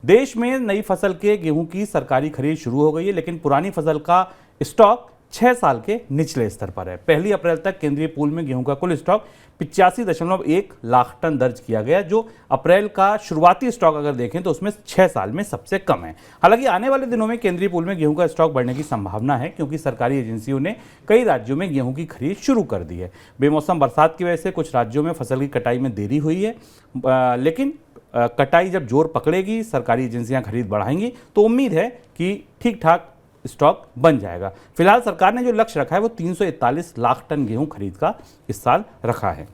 देश में नई फसल के गेहूं की सरकारी खरीद शुरू हो गई है, लेकिन पुरानी फसल का स्टॉक 6 साल के निचले स्तर पर है। 1 अप्रैल तक केंद्रीय पूल में गेहूं का कुल स्टॉक 85.1 लाख टन दर्ज किया गया, जो अप्रैल का शुरुआती स्टॉक अगर देखें तो उसमें 6 साल में सबसे कम है। हालांकि आने वाले दिनों में केंद्रीय पूल में गेहूं का स्टॉक बढ़ने की संभावना है, क्योंकि सरकारी एजेंसियों ने कई राज्यों में गेहूं की खरीद शुरू कर दी है। बेमौसम बरसात की वजह से कुछ राज्यों में फसल की कटाई में देरी हुई है, लेकिन कटाई जब जोर पकड़ेगी, सरकारी एजेंसियां खरीद बढ़ाएंगी, तो उम्मीद है कि ठीक ठाक स्टॉक बन जाएगा। फिलहाल सरकार ने जो लक्ष्य रखा है वो 341 लाख टन गेहूं खरीद का इस साल रखा है।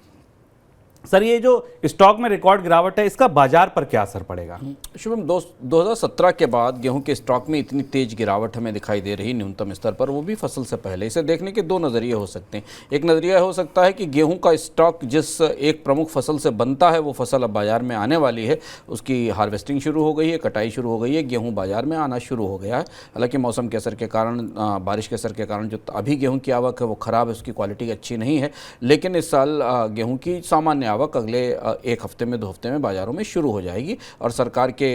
सर, ये जो स्टॉक में रिकॉर्ड गिरावट है, इसका बाजार पर क्या असर पड़ेगा? शुभम, 2017 के बाद गेहूं के स्टॉक में इतनी तेज गिरावट हमें दिखाई दे रही न्यूनतम स्तर पर, वो भी फसल से पहले। इसे देखने के दो नज़रिए हो सकते हैं। एक नज़रिया हो सकता है कि गेहूं का स्टॉक जिस एक प्रमुख फसल से बनता है, वो फसल अब बाजार में आने वाली है, उसकी हार्वेस्टिंग शुरू हो गई है, कटाई शुरू हो गई है, गेहूँ बाजार में आना शुरू हो गया है। हालांकि मौसम के असर के कारण, बारिश के असर के कारण जो अभी गेहूँ की आवक है वो ख़राब है, उसकी क्वालिटी अच्छी नहीं है। लेकिन इस साल गेहूँ की सामान्य आवक अगले 1 हफ्ते में 2 हफ्ते में बाज़ारों में शुरू हो जाएगी और सरकार के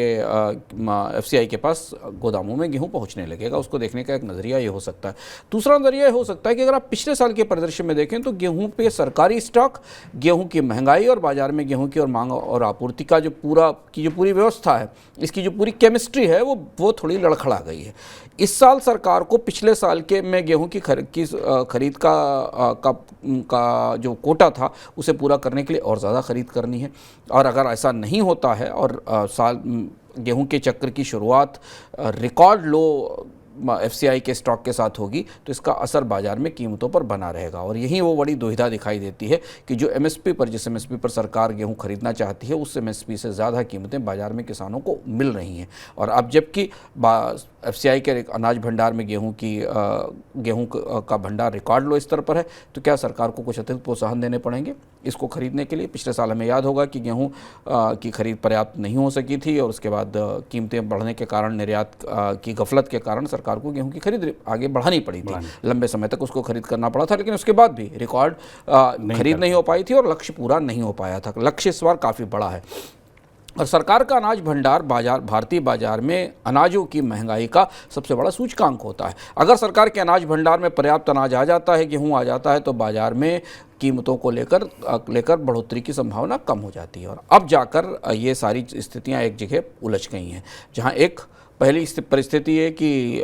FCI के पास गोदामों में गेहूं पहुंचने लगेगा। उसको देखने का एक नज़रिया ये हो सकता है। दूसरा नज़रिया ये हो सकता है कि अगर आप पिछले साल के परिदृश्य में देखें तो गेहूं पे सरकारी स्टॉक, गेहूं की महंगाई और बाजार में गेहूं की और मांग और आपूर्ति का जो पूरी व्यवस्था है, इसकी जो पूरी केमिस्ट्री है वो थोड़ी लड़खड़ा गई है। इस साल सरकार को पिछले साल के में गेहूं की खरीद का जो कोटा था उसे पूरा करने के लिए और ज़्यादा खरीद करनी है। और अगर ऐसा नहीं होता है और गेहूं के चक्र की शुरुआत रिकॉर्ड लो FCI के स्टॉक के साथ होगी, तो इसका असर बाजार में कीमतों पर बना रहेगा। और यहीं वो बड़ी दुविधा दिखाई देती है कि जो जिस MSP पर सरकार गेहूं खरीदना चाहती है, उस MSP से ज़्यादा कीमतें बाजार में किसानों को मिल रही हैं। और अब जबकि FCI के अनाज भंडार में गेहूं का भंडार रिकॉर्ड लो स्तर पर है, तो क्या सरकार को कुछ अतिरिक्त प्रोत्साहन देने पड़ेंगे इसको खरीदने के लिए? पिछले साल हमें याद होगा कि गेहूं की खरीद पर्याप्त नहीं हो सकी थी और उसके बाद कीमतें बढ़ने के कारण, निर्यात की गफलत के कारण सरकार को गेहूं की खरीद आगे बढ़ानी पड़ी थी। लंबे समय तक उसको खरीद करना पड़ा था, लेकिन उसके बाद भी रिकॉर्ड खरीद नहीं हो पाई थी और लक्ष्य पूरा नहीं हो पाया था। लक्ष्य इस बार काफ़ी बड़ा है और सरकार का अनाज भंडार भारतीय बाजार में अनाजों की महंगाई का सबसे बड़ा सूचकांक होता है। अगर सरकार के अनाज भंडार में पर्याप्त अनाज आ जाता है, गेहूं आ जाता है, तो बाजार में कीमतों को लेकर बढ़ोतरी की संभावना कम हो जाती है। और अब जाकर ये सारी स्थितियां एक जगह उलझ गई हैं, जहां एक पहली परिस्थिति है कि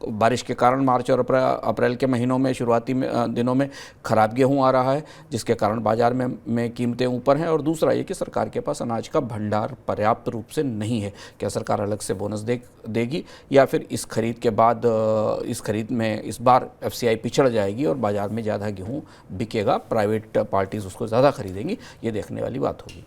बारिश के कारण मार्च और अप्रैल के महीनों में, शुरुआती दिनों में खराब गेहूं आ रहा है, जिसके कारण बाजार में कीमतें ऊपर हैं। और दूसरा ये कि सरकार के पास अनाज का भंडार पर्याप्त रूप से नहीं है। क्या सरकार अलग से बोनस देगी या फिर इस खरीद के बाद इस खरीद में इस बार FCI पिछड़ जाएगी और बाजार में ज़्यादा गेहूँ बिकेगा, प्राइवेट पार्टीज़ उसको ज़्यादा खरीदेंगी? ये देखने वाली बात होगी।